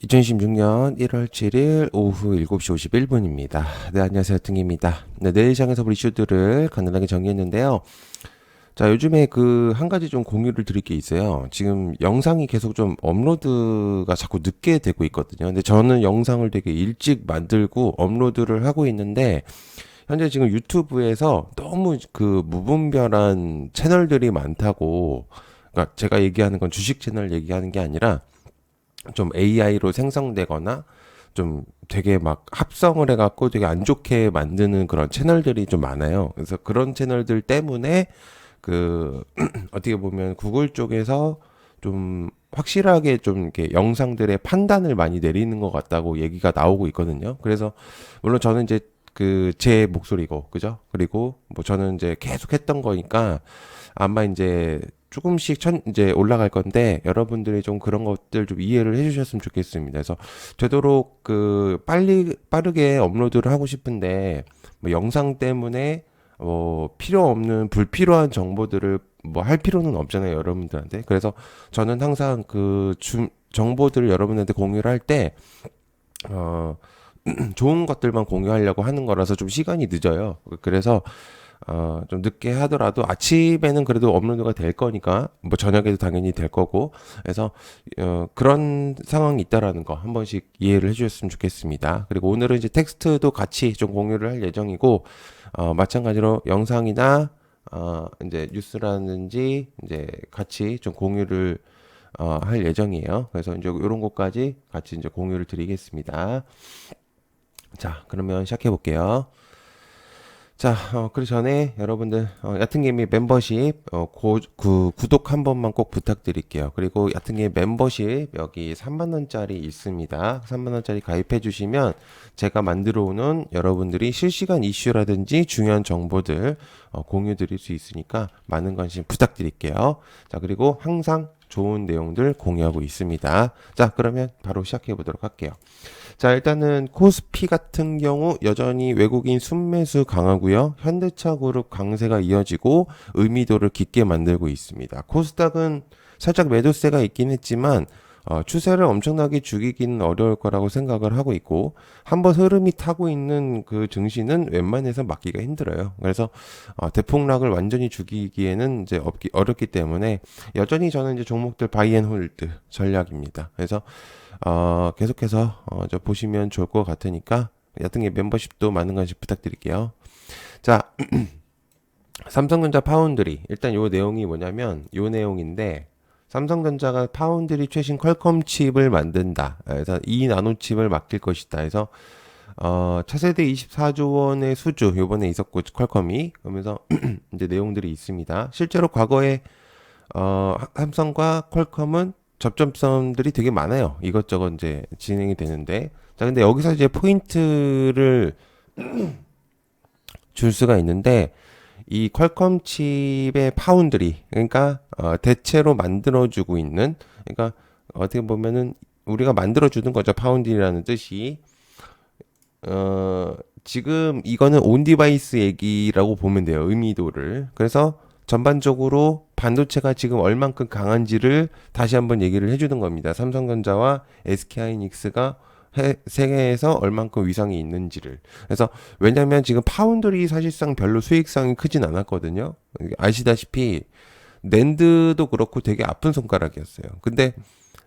2016년 1월 7일 오후 7시 51분입니다. 네, 안녕하세요. 등입니다. 네, 내일 시장에서 볼 이슈들을 간단하게 정리했는데요. 자, 요즘에 한 가지 좀 공유를 드릴 게 있어요. 지금 영상이 계속 좀 업로드가 자꾸 늦게 되고 있거든요. 근데 저는 영상을 되게 일찍 만들고 업로드를 하고 있는데, 현재 지금 유튜브에서 너무 무분별한 채널들이 많다고, 그러니까 제가 얘기하는 건 주식 채널 얘기하는 게 아니라, 좀 AI로 생성되거나 좀 되게 막 합성을 해갖고 되게 안 좋게 만드는 그런 채널들이 좀 많아요. 그래서 그런 채널들 때문에 어떻게 보면 구글 쪽에서 좀 확실하게 좀 이렇게 영상들의 판단을 많이 내리는 것 같다고 얘기가 나오고 있거든요. 그래서 물론 저는 이제 제 목소리고, 그죠? 그리고 뭐 저는 이제 계속 했던 거니까 아마 이제 조금씩 이제 올라갈 건데 여러분들이 좀 그런 것들 좀 이해를 해주셨으면 좋겠습니다. 그래서 되도록 빠르게 업로드를 하고 싶은데 뭐 영상 때문에 필요 없는 불필요한 정보들을 뭐 할 필요는 없잖아요, 여러분들한테. 그래서 저는 항상 정보들을 여러분한테 공유를 할 때, 어, 좋은 것들만 공유하려고 하는 거라서 좀 시간이 늦어요. 그래서 좀 늦게 하더라도 아침에는 그래도 업로드가 될 거니까, 뭐 저녁에도 당연히 될 거고, 그래서, 그런 상황이 있다라는 거 한 번씩 이해를 해주셨으면 좋겠습니다. 그리고 오늘은 이제 텍스트도 같이 좀 공유를 할 예정이고, 마찬가지로 영상이나, 이제 뉴스라든지, 이제 같이 좀 공유를, 할 예정이에요. 그래서 이제 이런 것까지 같이 이제 공유를 드리겠습니다. 자, 그러면 시작해 볼게요. 자, 그 전에 여러분들, 야트님이 멤버십, 구독 한 번만 꼭 부탁드릴게요. 그리고 야트님 멤버십, 여기 3만원짜리 있습니다. 3만원짜리 가입해 주시면 제가 만들어 오는 여러분들이 실시간 이슈라든지 중요한 정보들, 공유 드릴 수 있으니까 많은 관심 부탁드릴게요. 자, 그리고 항상 좋은 내용들 공유하고 있습니다. 자, 그러면 바로 시작해 보도록 할게요. 자, 일단은 코스피 같은 경우 여전히 외국인 순매수 강하고요. 현대차 그룹 강세가 이어지고 의미도를 깊게 만들고 있습니다. 코스닥은 살짝 매도세가 있긴 했지만 추세를 엄청나게 죽이기는 어려울 거라고 생각을 하고 있고 한번 흐름이 타고 있는 그 증시는 웬만해서 막기가 힘들어요. 그래서 대폭락을 완전히 죽이기에는 이제 어렵기 때문에 여전히 저는 이제 종목들 바이앤홀드 전략입니다. 그래서 계속해서 저 보시면 좋을 것 같으니까 여튼 멤버십도 많은 관심 부탁드릴게요. 자, 삼성전자 파운드리 일단 요 내용이 뭐냐면 요 내용인데 삼성전자가 파운드리 최신 퀄컴 칩을 만든다. 그래서 이 나노 칩을 맡길 것이다. 해서 차세대 24조 원의 수주 요번에 있었고 퀄컴이 그러면서 이제 내용들이 있습니다. 실제로 과거에 삼성과 퀄컴은 접점점들이 되게 많아요. 이것저것 이제 진행이 되는데. 자, 근데 여기서 이제 포인트를 줄 수가 있는데, 이 퀄컴 칩의 파운드리, 그러니까, 대체로 만들어주고 있는, 그러니까, 어떻게 보면은, 우리가 만들어주는 거죠. 파운드리라는 뜻이. 지금 이거는 온 디바이스 얘기라고 보면 돼요. 의미도를. 그래서, 전반적으로 반도체가 지금 얼만큼 강한지를 다시 한번 얘기를 해주는 겁니다. 삼성전자와 SK하이닉스가 세계에서 얼만큼 위상이 있는지를. 그래서 왜냐면 지금 파운드리 사실상 별로 수익성이 크진 않았거든요. 아시다시피 낸드도 그렇고 되게 아픈 손가락이었어요. 근데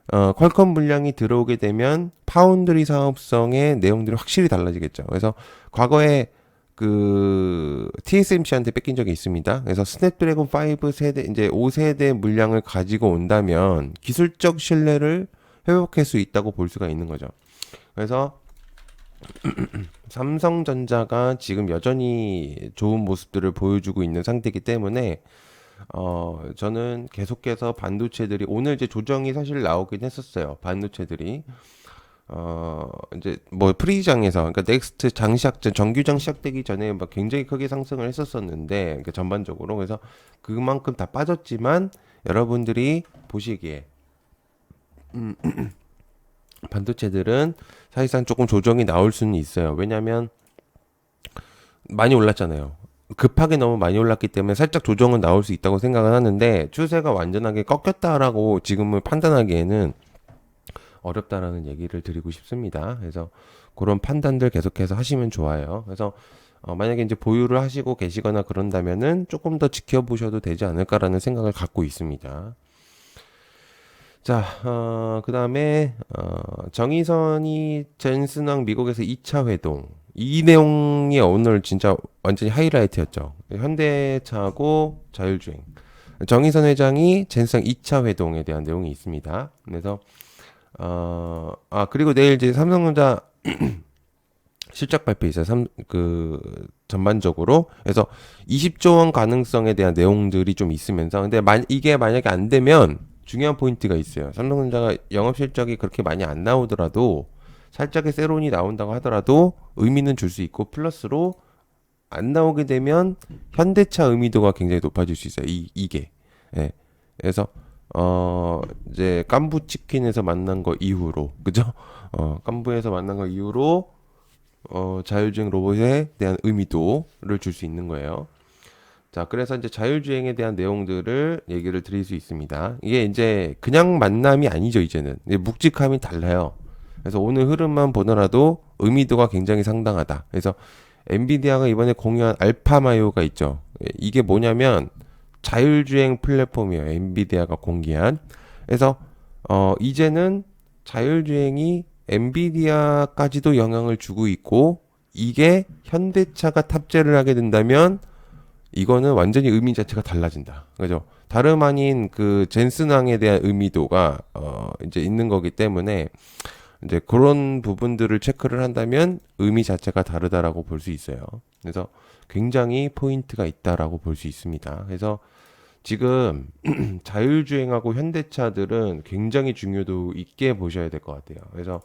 퀄컴 물량이 들어오게 되면 파운드리 사업성의 내용들이 확실히 달라지겠죠. 그래서 과거에 TSMC한테 뺏긴 적이 있습니다. 그래서 스냅드래곤 5 세대, 이제 5세대 물량을 가지고 온다면 기술적 신뢰를 회복할 수 있다고 볼 수가 있는 거죠. 그래서 삼성전자가 지금 여전히 좋은 모습들을 보여주고 있는 상태이기 때문에 저는 계속해서 반도체들이 오늘 이제 조정이 사실 나오긴 했었어요. 반도체들이 이제 뭐 프리장에서 그러니까 넥스트 장시작 정규장 시작되기 전에 막 굉장히 크게 상승을 했었었는데 그러니까 전반적으로 그래서 그만큼 다 빠졌지만 여러분들이 보시기에 반도체들은 사실상 조금 조정이 나올 수는 있어요. 왜냐하면 많이 올랐잖아요. 급하게 너무 많이 올랐기 때문에 살짝 조정은 나올 수 있다고 생각을 하는데 추세가 완전하게 꺾였다라고 지금은 판단하기에는 어렵다라는 얘기를 드리고 싶습니다. 그래서 그런 판단들 계속해서 하시면 좋아요. 그래서 만약에 이제 보유를 하시고 계시거나 그런다면은 조금 더 지켜보셔도 되지 않을까라는 생각을 갖고 있습니다. 자, 그 다음에, 정의선이 젠슨왕 미국에서 2차 회동. 이 내용이 오늘 진짜 완전히 하이라이트였죠. 현대차하고 자율주행. 정의선 회장이 젠슨왕 2차 회동에 대한 내용이 있습니다. 그래서, 그리고 내일 이제 삼성전자 실적 발표 있어요. 전반적으로. 그래서 20조 원 가능성에 대한 내용들이 좀 있으면서. 근데 이게 만약에 안 되면 중요한 포인트가 있어요. 삼성전자가 영업 실적이 그렇게 많이 안 나오더라도 살짝의 세론이 나온다고 하더라도 의미는 줄 수 있고 플러스로 안 나오게 되면 현대차 의미도가 굉장히 높아질 수 있어요. 이게. 예. 그래서 이제 깐부 치킨에서 만난 거 이후로 그죠? 깐부에서 만난 거 이후로 자율주행 로봇에 대한 의미도를 줄 수 있는 거예요. 자, 그래서 이제 자율주행에 대한 내용들을 얘기를 드릴 수 있습니다. 이게 이제 그냥 만남이 아니죠, 이제는. 묵직함이 달라요. 그래서 오늘 흐름만 보더라도 의미도가 굉장히 상당하다. 그래서 엔비디아가 이번에 공유한 알파마요가 있죠. 이게 뭐냐면 자율주행 플랫폼이에요. 엔비디아가 공개한. 그래서 이제는 자율주행이 엔비디아까지도 영향을 주고 있고 이게 현대차가 탑재를 하게 된다면 이거는 완전히 의미 자체가 달라진다. 그죠? 다름 아닌 그 젠슨왕에 대한 의미도가 이제 있는 거기 때문에 이제 그런 부분들을 체크를 한다면 의미 자체가 다르다라고 볼 수 있어요. 그래서 굉장히 포인트가 있다라고 볼 수 있습니다. 그래서 지금 자율주행하고 현대차들은 굉장히 중요도 있게 보셔야 될 것 같아요. 그래서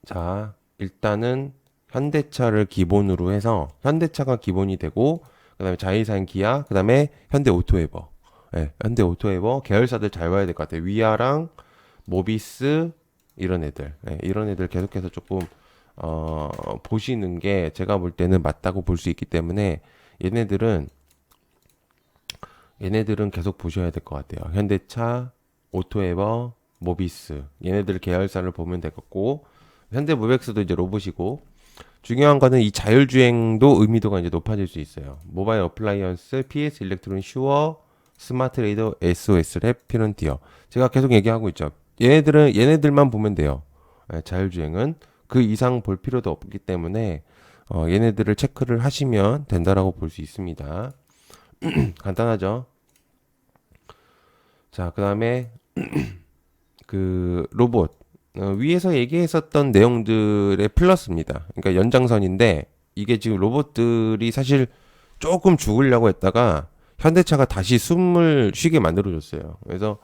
자, 일단은 현대차를 기본으로 해서 현대차가 기본이 되고 그다음에 자이산 기아 그다음에 현대 오토에버 현대 오토에버 계열사들 잘 봐야 될 것 같아요. 위아랑 모비스 이런 애들 이런 애들 계속해서 조금 보시는 게 제가 볼 때는 맞다고 볼 수 있기 때문에 얘네들은 계속 보셔야 될 것 같아요. 현대차, 오토에버, 모비스 얘네들 계열사를 보면 되겠고 현대무벡스도 이제 로봇이고 중요한 거는 이 자율주행도 의미도가 이제 높아질 수 있어요. 모바일 어플라이언스, PS 일렉트로닉 슈어, 스마트 레이더, SOS 랩, 피런티어. 제가 계속 얘기하고 있죠. 얘네들만 보면 돼요. 자율주행은 그 이상 볼 필요도 없기 때문에 얘네들을 체크를 하시면 된다라고 볼 수 있습니다. 간단하죠. 자, 그다음에 그 로봇 위에서 얘기했었던 내용들의 플러스입니다. 그러니까 연장선인데 이게 지금 로봇들이 사실 조금 죽으려고 했다가 현대차가 다시 숨을 쉬게 만들어줬어요. 그래서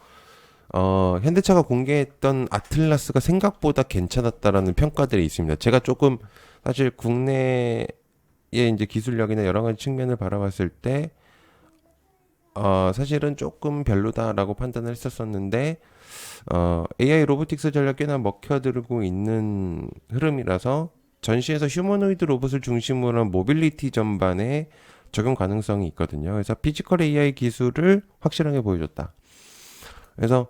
현대차가 공개했던 아틀라스가 생각보다 괜찮았다라는 평가들이 있습니다. 제가 조금 사실 국내의 이제 기술력이나 여러 가지 측면을 바라봤을 때 사실은 조금 별로다라고 판단을 했었었는데 AI 로보틱스 전략 꽤나 먹혀들고 있는 흐름이라서 전시에서 휴머노이드 로봇을 중심으로 한 모빌리티 전반에 적용 가능성이 있거든요. 그래서 피지컬 AI 기술을 확실하게 보여줬다. 그래서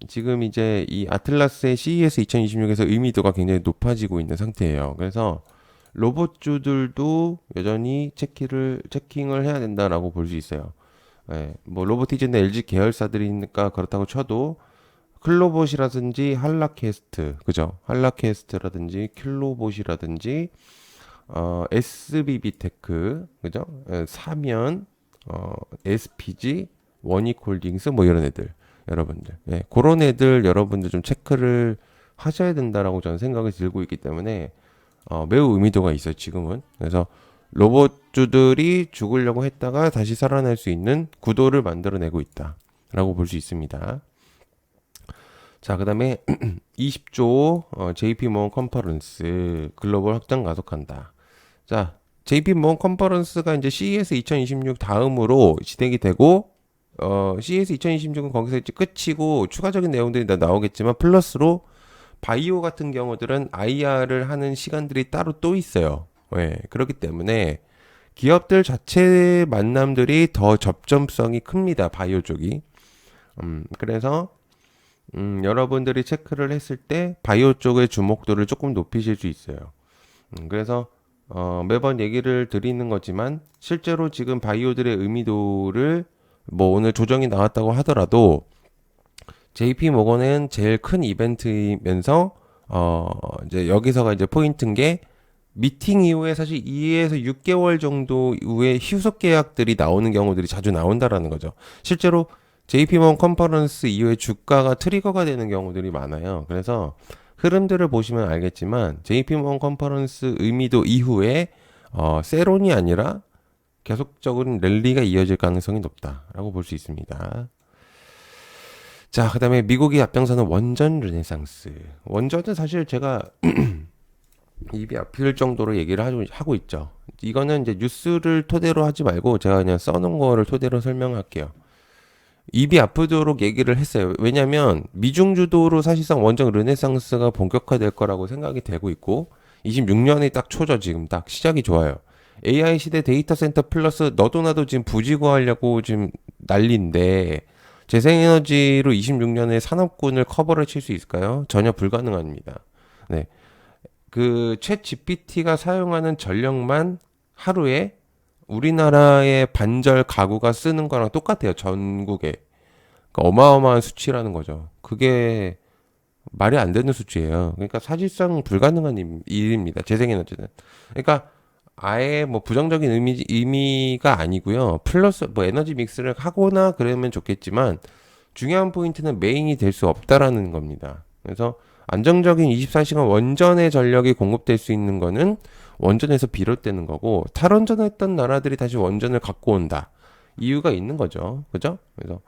지금 이제 이 아틀라스의 CES 2026에서 의미도가 굉장히 높아지고 있는 상태예요. 그래서 로봇주들도 여전히 체킹을 해야 된다라고 볼 수 있어요. 뭐 로보티즈나 LG 계열사들이니까 그렇다고 쳐도 클로봇이라든지 한라캐스트, 그죠? 한라캐스트라든지 킬로봇이라든지 SBB테크, 그죠? 사면, SPG, 원익홀딩스 뭐 이런 애들 여러분들, 그런 애들 여러분들 좀 체크를 하셔야 된다라고 저는 생각이 들고 있기 때문에 매우 의미도가 있어요 지금은. 그래서 로봇주들이 죽으려고 했다가 다시 살아날 수 있는 구도를 만들어내고 있다라고 볼 수 있습니다. 자, 그 다음에 20조 JP모건 컨퍼런스 글로벌 확장 가속한다. 자, JP모건 컨퍼런스가 이제 CES 2026 다음으로 진행이 되고 CES 2026은 거기서 이제 끝이고 추가적인 내용들이 다 나오겠지만 플러스로 바이오 같은 경우들은 IR을 하는 시간들이 따로 또 있어요. 그렇기 때문에 기업들 자체 만남들이 더 접점성이 큽니다. 바이오 쪽이. 그래서 여러분들이 체크를 했을 때 바이오 쪽의 주목도를 조금 높이실 수 있어요. 그래서 매번 얘기를 드리는 거지만 실제로 지금 바이오들의 의미도를 뭐 오늘 조정이 나왔다고 하더라도 JP 모건은 제일 큰 이벤트이면서 이제 여기서가 이제 포인트인 게 미팅 이후에 사실 2에서 6개월 정도 이후에 휴속 계약들이 나오는 경우들이 자주 나온다라는 거죠. 실제로 JP모건 컨퍼런스 이후에 주가가 트리거가 되는 경우들이 많아요. 그래서 흐름들을 보시면 알겠지만 JP모건 컨퍼런스 의미도 이후에 세론이 아니라 계속적인 랠리가 이어질 가능성이 높다라고 볼 수 있습니다. 자, 그다음에 미국이 앞장서는 원전 르네상스. 원전은 사실 제가 입이 아플 정도로 얘기를 하고 있죠. 이거는 이제 뉴스를 토대로 하지 말고 제가 그냥 써놓은 거를 토대로 설명할게요. 입이 아프도록 얘기를 했어요. 왜냐면 미중 주도로 사실상 원전 르네상스가 본격화될 거라고 생각이 되고 있고 26년이 딱 초죠. 지금 딱 시작이 좋아요. AI 시대 데이터 센터 플러스 너도 나도 지금 부지구하려고 지금 난리인데 재생에너지로 26년에 산업군을 커버를 칠 수 있을까요? 전혀 불가능합니다. 네. 그 챗 GPT가 사용하는 전력만 하루에 우리나라의 반절 가구가 쓰는 거랑 똑같아요. 전국에. 그러니까 어마어마한 수치라는 거죠. 그게 말이 안 되는 수치예요. 그러니까 사실상 불가능한 일입니다. 재생에너지는. 그러니까 아예 뭐 부정적인 의미가 아니고요. 플러스 뭐 에너지 믹스를 하거나 그러면 좋겠지만 중요한 포인트는 메인이 될 수 없다라는 겁니다. 그래서 안정적인 24시간 원전의 전력이 공급될 수 있는 거는 원전에서 비롯되는 거고 탈원전했던 나라들이 다시 원전을 갖고 온다. 이유가 있는 거죠. 그죠? 그래서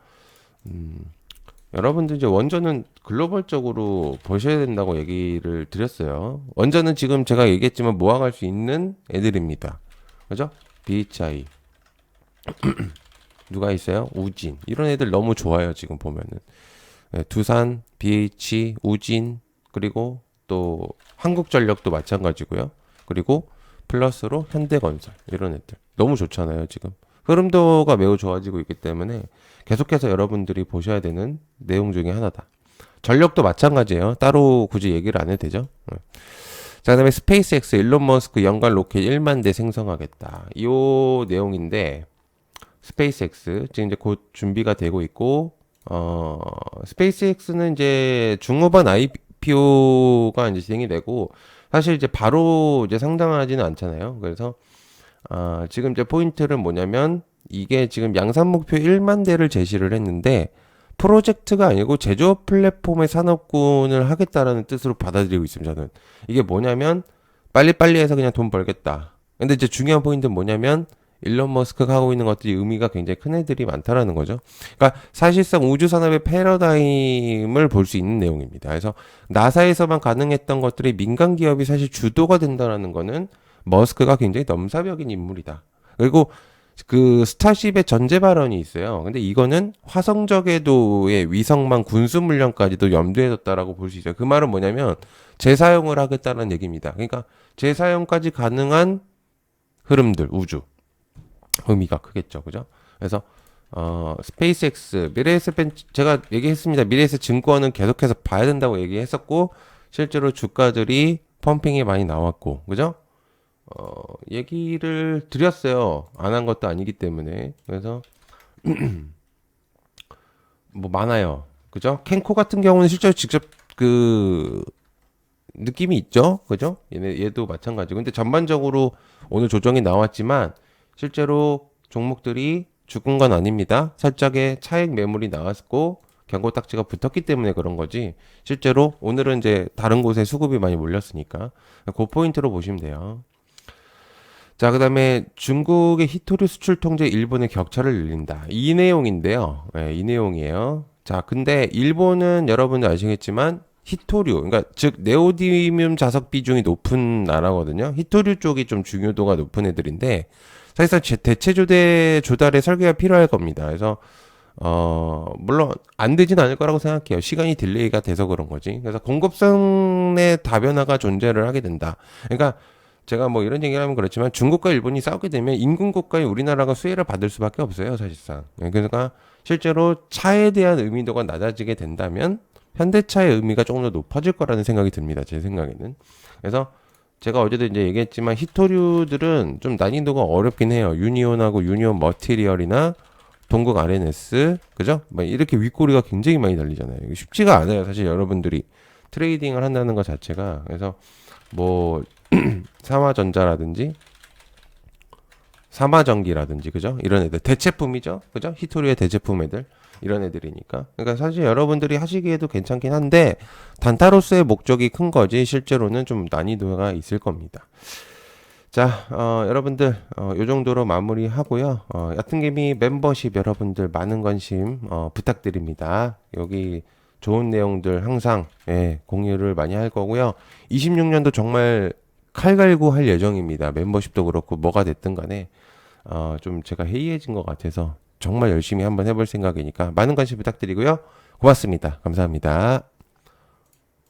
여러분들 이제 원전은 글로벌적으로 보셔야 된다고 얘기를 드렸어요. 원전은 지금 제가 얘기했지만 모아갈 수 있는 애들입니다. 그죠? BHI 누가 있어요? 우진 이런 애들 너무 좋아요. 지금 보면은 네, 두산, BH, 우진 그리고 또 한국전력도 마찬가지고요. 그리고 플러스로 현대건설 이런 애들 너무 좋잖아요. 지금 흐름도가 매우 좋아지고 있기 때문에 계속해서 여러분들이 보셔야 되는 내용 중에 하나다. 전력도 마찬가지예요. 따로 굳이 얘기를 안 해도 되죠. 자, 그다음에 스페이스X 일론 머스크 연간 로켓 1만 대 생성하겠다. 이 내용인데 스페이스X 지금 이제 곧 준비가 되고 있고 스페이스X는 이제 중후반 IPO가 이제 진행이 되고 사실 이제 바로 이제 상장하지는 않잖아요. 그래서 지금 이제 포인트는 뭐냐면 이게 지금 양산 목표 1만 대를 제시를 했는데 프로젝트가 아니고 제조업 플랫폼의 산업군을 하겠다라는 뜻으로 받아들이고 있습니다. 저는 이게 뭐냐면 빨리빨리 해서 그냥 돈 벌겠다. 근데 이제 중요한 포인트는 뭐냐면 일론 머스크가 하고 있는 것들이 의미가 굉장히 큰 애들이 많다라는 거죠. 그러니까 사실상 우주 산업의 패러다임을 볼 수 있는 내용입니다. 그래서 나사에서만 가능했던 것들이 민간 기업이 사실 주도가 된다라는 거는 머스크가 굉장히 넘사벽인 인물이다. 그리고 그 스타쉽의 전제 발언이 있어요. 근데 이거는 화성적 궤도의 위성망 군수 물량까지도 염두에 뒀다라고 볼 수 있어요. 그 말은 뭐냐면 재사용을 하겠다는 얘기입니다. 그러니까 재사용까지 가능한 흐름들 우주 의미가 크겠죠, 그죠? 그래서 스페이스X 미래에셋 제가 얘기했습니다. 미래에셋 증권은 계속해서 봐야 된다고 얘기했었고 실제로 주가들이 펌핑이 많이 나왔고, 그죠? 얘기를 드렸어요. 안 한 것도 아니기 때문에. 그래서, 뭐, 많아요. 그죠? 캔코 같은 경우는 실제로 직접 그, 느낌이 있죠? 그죠? 얘도 마찬가지고. 근데 전반적으로 오늘 조정이 나왔지만, 실제로 종목들이 죽은 건 아닙니다. 살짝의 차익 매물이 나왔고, 경고 딱지가 붙었기 때문에 그런 거지. 실제로 오늘은 이제 다른 곳에 수급이 많이 몰렸으니까. 그 포인트로 보시면 돼요. 자, 그 다음에 중국의 히토류 수출 통제 일본의 격차를 늘린다. 이 내용인데요. 네, 이 내용이에요. 자, 근데 일본은 여러분들 아시겠지만 히토류, 그러니까 즉 네오디뮴 자석 비중이 높은 나라거든요. 히토류 쪽이 좀 중요도가 높은 애들인데 사실상 대체 조달의 설계가 필요할 겁니다. 그래서 물론 안 되진 않을 거라고 생각해요. 시간이 딜레이가 돼서 그런 거지. 그래서 공급선의 다변화가 존재를 하게 된다. 그러니까 제가 뭐 이런 얘기를 하면 그렇지만 중국과 일본이 싸우게 되면 인근 국가인 우리나라가 수혜를 받을 수밖에 없어요, 사실상. 그러니까 실제로 차에 대한 의미도가 낮아지게 된다면 현대차의 의미가 조금 더 높아질 거라는 생각이 듭니다. 제 생각에는. 그래서 제가 어제도 이제 얘기했지만 히토류들은 좀 난이도가 어렵긴 해요. 유니온하고 유니온 머티리얼이나 동국 RNS, 그죠? 막 이렇게 윗꼬리가 굉장히 많이 달리잖아요. 이게 쉽지가 않아요. 사실 여러분들이 트레이딩을 한다는 것 자체가. 그래서 뭐 삼화전자라든지 삼화전기라든지, 그죠? 이런 애들 대체품이죠, 그죠? 히토류의 대체품 애들, 이런 애들이니까. 그러니까 사실 여러분들이 하시기에도 괜찮긴 한데 단타로서의 목적이 큰 거지 실제로는 좀 난이도가 있을 겁니다. 자, 여러분들, 요 정도로 마무리하고요. 야생개미 멤버십 여러분들 많은 관심, 부탁드립니다. 여기 좋은 내용들 항상, 예, 공유를 많이 할 거고요. 26년도 정말 칼 갈고 할 예정입니다. 멤버십도 그렇고, 뭐가 됐든 간에, 좀 제가 해이해진 것 같아서 정말 열심히 한번 해볼 생각이니까 많은 관심 부탁드리고요. 고맙습니다. 감사합니다.